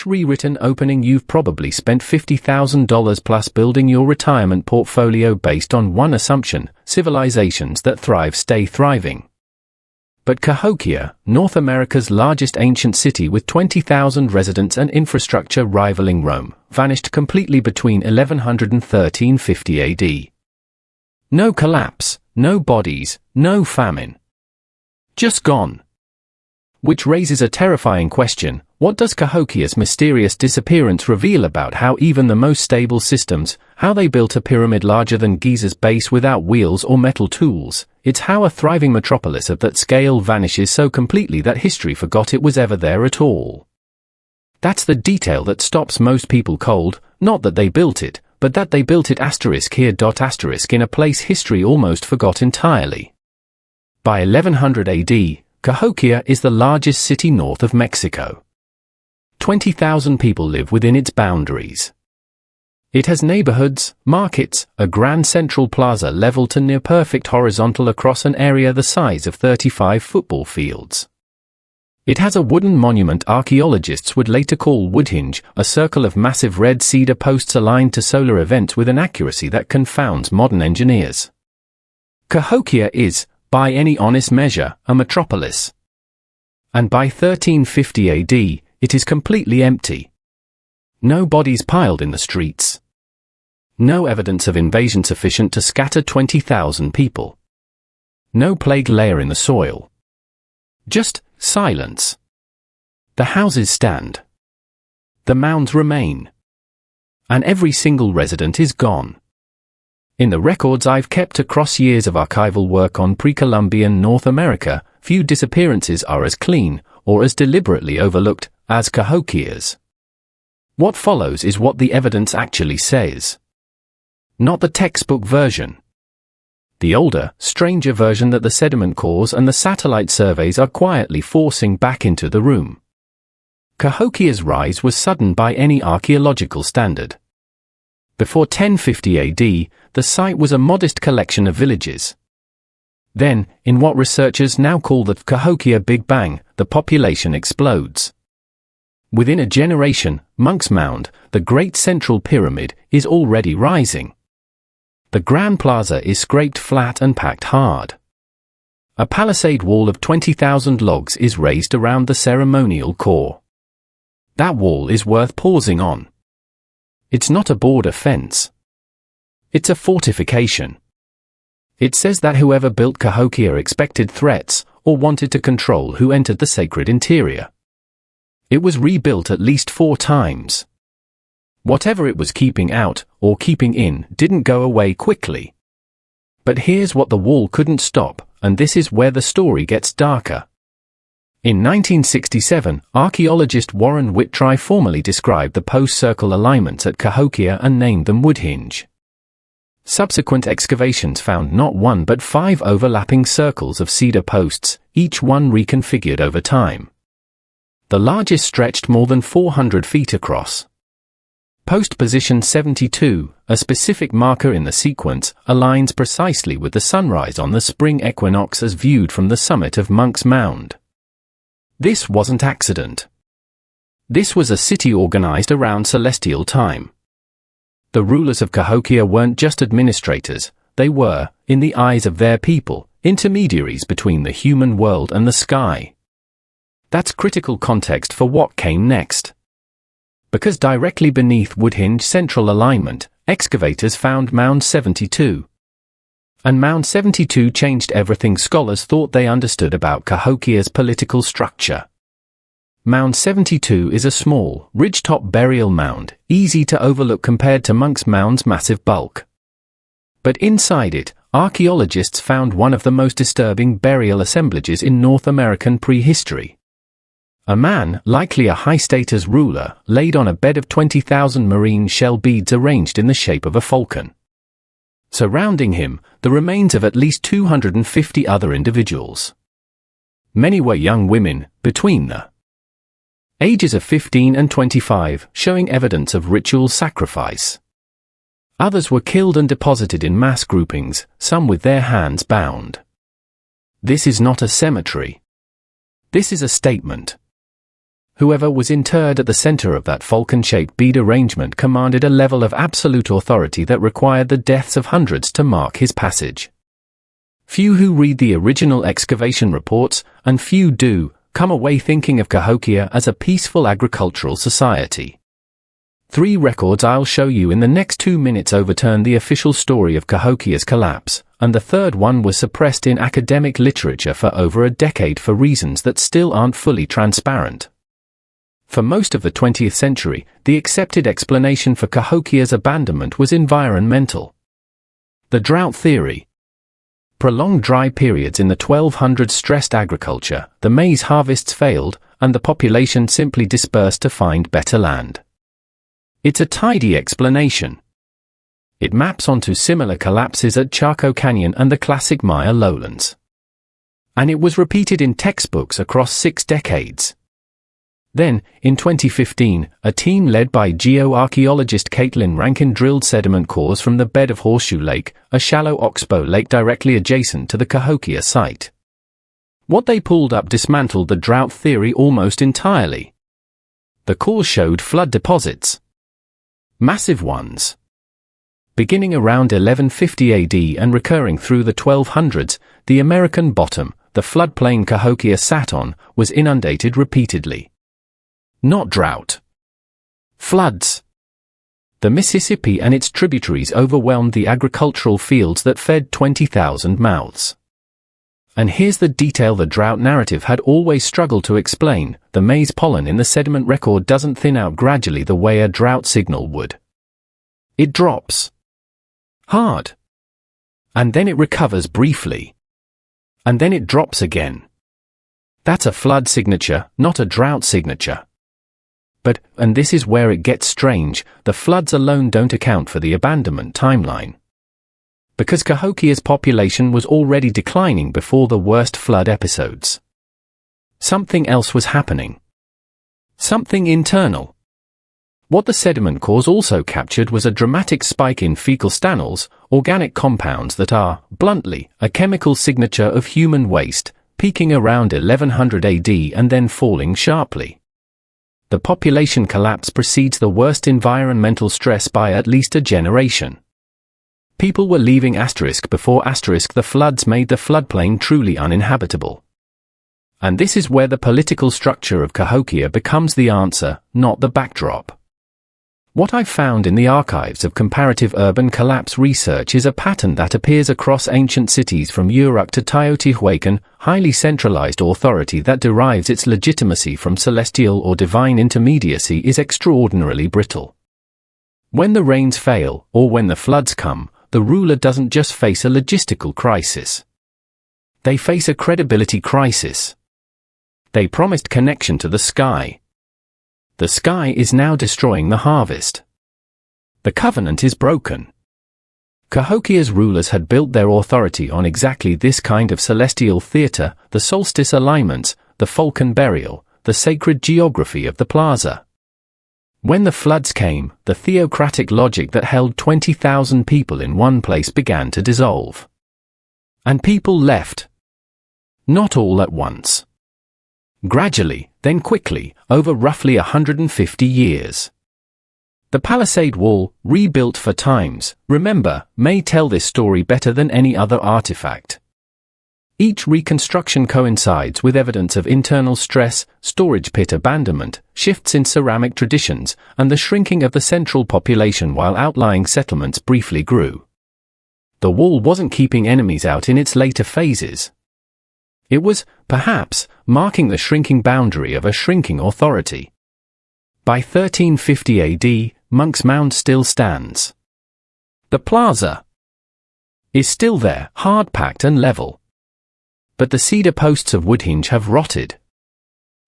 Rewritten opening. You've probably spent $50,000 plus building your retirement portfolio based on one assumption: civilizations that thrive stay thriving. But Cahokia, North America's largest ancient city with 20,000 residents and infrastructure rivaling Rome, vanished completely between 1100 and 1350 AD. No collapse, no bodies, no famine. Just gone. Which raises a terrifying question: what does Cahokia's mysterious disappearance reveal about how even the most stable systems, how they built a pyramid larger than Giza's base without wheels or metal tools? It's how a thriving metropolis of that scale vanishes so completely that history forgot it was ever there at all. That's the detail that stops most people cold, not that they built it, but that they built it *here. In a place history almost forgot entirely. By 1100 AD, Cahokia is the largest city north of Mexico. 20,000 people live within its boundaries. It has neighborhoods, markets, a grand central plaza level to near perfect horizontal across an area the size of 35 football fields. It has a wooden monument archaeologists would later call Woodhenge, a circle of massive red cedar posts aligned to solar events with an accuracy that confounds modern engineers. Cahokia is, by any honest measure, a metropolis. And by 1350 AD, it is completely empty. No bodies piled in the streets. No evidence of invasion sufficient to scatter 20,000 people. No plague layer in the soil. Just silence. The houses stand. The mounds remain. And every single resident is gone. In the records I've kept across years of archival work on pre-Columbian North America, few disappearances are as clean, or as deliberately overlooked, as Cahokia's. What follows is what the evidence actually says. Not the textbook version. The older, stranger version that the sediment cores and the satellite surveys are quietly forcing back into the room. Cahokia's rise was sudden by any archaeological standard. Before 1050 AD, the site was a modest collection of villages. Then, in what researchers now call the Cahokia Big Bang, the population explodes. Within a generation, Monk's Mound, the Great Central Pyramid, is already rising. The Grand Plaza is scraped flat and packed hard. A palisade wall of 20,000 logs is raised around the ceremonial core. That wall is worth pausing on. It's not a border fence. It's a fortification. It says that whoever built Cahokia expected threats, or wanted to control who entered the sacred interior. It was rebuilt at least 4 times. Whatever it was keeping out, or keeping in, didn't go away quickly. But here's what the wall couldn't stop, and this is where the story gets darker. In 1967, archaeologist Warren Whitry formally described the post-circle alignments at Cahokia and named them Woodhenge. Subsequent excavations found not 1 but 5 overlapping circles of cedar posts, each one reconfigured over time. The largest stretched more than 400 feet across. Post position 72, a specific marker in the sequence, aligns precisely with the sunrise on the spring equinox as viewed from the summit of Monk's Mound. This wasn't accident. This was a city organized around celestial time. The rulers of Cahokia weren't just administrators, they were, in the eyes of their people, intermediaries between the human world and the sky. That's critical context for what came next. Because directly beneath Woodhenge central alignment, excavators found Mound 72. And Mound 72 changed everything scholars thought they understood about Cahokia's political structure. Mound 72 is a small, ridgetop burial mound, easy to overlook compared to Monk's Mound's massive bulk. But inside it, archaeologists found one of the most disturbing burial assemblages in North American prehistory. A man, likely a high-status ruler, laid on a bed of 20,000 marine shell beads arranged in the shape of a falcon. Surrounding him, the remains of at least 250 other individuals. Many were young women, between the ages of 15 and 25, showing evidence of ritual sacrifice. Others were killed and deposited in mass groupings, some with their hands bound. This is not a cemetery. This is a statement. Whoever was interred at the center of that falcon-shaped bead arrangement commanded a level of absolute authority that required the deaths of hundreds to mark his passage. Few who read the original excavation reports, and few do, come away thinking of Cahokia as a peaceful agricultural society. 3 records I'll show you in the next 2 minutes overturn the official story of Cahokia's collapse, and the third one was suppressed in academic literature for over a decade for reasons that still aren't fully transparent. For most of the 20th century, the accepted explanation for Cahokia's abandonment was environmental. The drought theory. Prolonged dry periods in the 1200s stressed agriculture, the maize harvests failed, and the population simply dispersed to find better land. It's a tidy explanation. It maps onto similar collapses at Chaco Canyon and the classic Maya lowlands. And it was repeated in textbooks across 6 decades. Then, in 2015, a team led by geoarchaeologist Caitlin Rankin drilled sediment cores from the bed of Horseshoe Lake, a shallow oxbow lake directly adjacent to the Cahokia site. What they pulled up dismantled the drought theory almost entirely. The cores showed flood deposits. Massive ones. Beginning around 1150 AD and recurring through the 1200s, the American bottom, the floodplain Cahokia sat on, was inundated repeatedly. Not drought. Floods. The Mississippi and its tributaries overwhelmed the agricultural fields that fed 20,000 mouths. And here's the detail the drought narrative had always struggled to explain: the maize pollen in the sediment record doesn't thin out gradually the way a drought signal would. It drops. Hard. And then it recovers briefly. And then it drops again. That's a flood signature, not a drought signature. But, and this is where it gets strange, the floods alone don't account for the abandonment timeline. Because Cahokia's population was already declining before the worst flood episodes. Something else was happening. Something internal. What the sediment cores also captured was a dramatic spike in fecal stanols, organic compounds that are, bluntly, a chemical signature of human waste, peaking around 1100 AD and then falling sharply. The population collapse precedes the worst environmental stress by at least a generation. People were leaving before the floods made the floodplain truly uninhabitable. And this is where the political structure of Cahokia becomes the answer, not the backdrop. What I've found in the archives of comparative urban collapse research is a pattern that appears across ancient cities from Uruk to Teotihuacan: highly centralized authority that derives its legitimacy from celestial or divine intermediacy is extraordinarily brittle. When the rains fail, or when the floods come, the ruler doesn't just face a logistical crisis. They face a credibility crisis. They promised connection to the sky. The sky is now destroying the harvest. The covenant is broken. Cahokia's rulers had built their authority on exactly this kind of celestial theater: the solstice alignments, the falcon burial, the sacred geography of the plaza. When the floods came, the theocratic logic that held 20,000 people in one place began to dissolve. And people left. Not all at once. Gradually, then quickly, over roughly 150 years. The palisade wall, rebuilt 4 times, remember, may tell this story better than any other artifact. Each reconstruction coincides with evidence of internal stress, storage pit abandonment, shifts in ceramic traditions, and the shrinking of the central population while outlying settlements briefly grew. The wall wasn't keeping enemies out in its later phases. It was, perhaps, marking the shrinking boundary of a shrinking authority. By 1350 AD, Monk's Mound still stands. The plaza is still there, hard-packed and level. But the cedar posts of Woodhenge have rotted.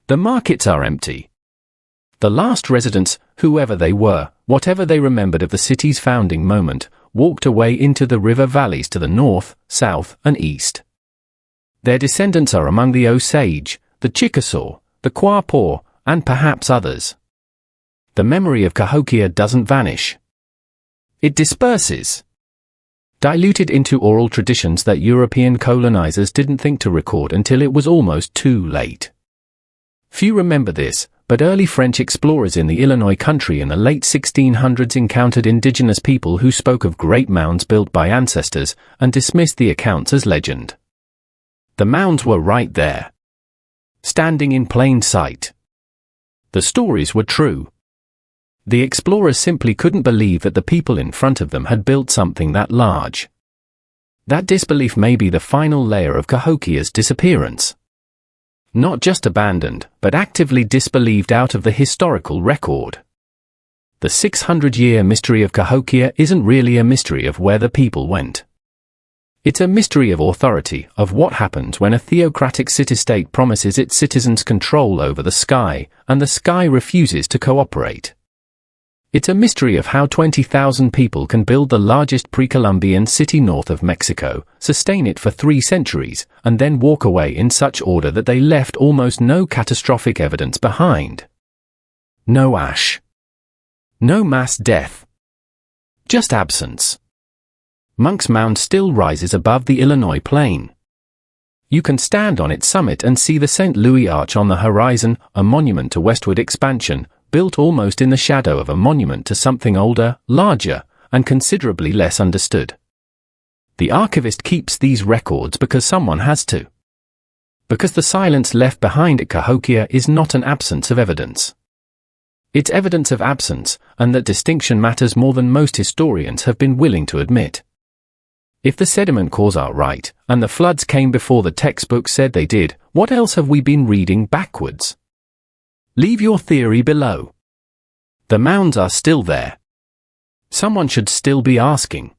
The markets are empty. The last residents, whoever they were, whatever they remembered of the city's founding moment, walked away into the river valleys to the north, south, and east. Their descendants are among the Osage, the Chickasaw, the Quapaw, and perhaps others. The memory of Cahokia doesn't vanish. It disperses. Diluted into oral traditions that European colonizers didn't think to record until it was almost too late. Few remember this, but early French explorers in the Illinois country in the late 1600s encountered indigenous people who spoke of great mounds built by ancestors and dismissed the accounts as legend. The mounds were right there, standing in plain sight. The stories were true. The explorers simply couldn't believe that the people in front of them had built something that large. That disbelief may be the final layer of Cahokia's disappearance. Not just abandoned, but actively disbelieved out of the historical record. The 600-year mystery of Cahokia isn't really a mystery of where the people went. It's a mystery of authority, of what happens when a theocratic city-state promises its citizens control over the sky, and the sky refuses to cooperate. It's a mystery of how 20,000 people can build the largest pre-columbian city north of Mexico, sustain it for 3 centuries, and then walk away in such order that they left almost no catastrophic evidence behind. No ash. No mass death. Just absence. Monk's Mound still rises above the Illinois plain. You can stand on its summit and see the St. Louis Arch on the horizon, a monument to westward expansion, built almost in the shadow of a monument to something older, larger, and considerably less understood. The archivist keeps these records because someone has to. Because the silence left behind at Cahokia is not an absence of evidence. It's evidence of absence, and that distinction matters more than most historians have been willing to admit. If the sediment cores are right, and the floods came before the textbooks said they did, what else have we been reading backwards? Leave your theory below. The mounds are still there. Someone should still be asking.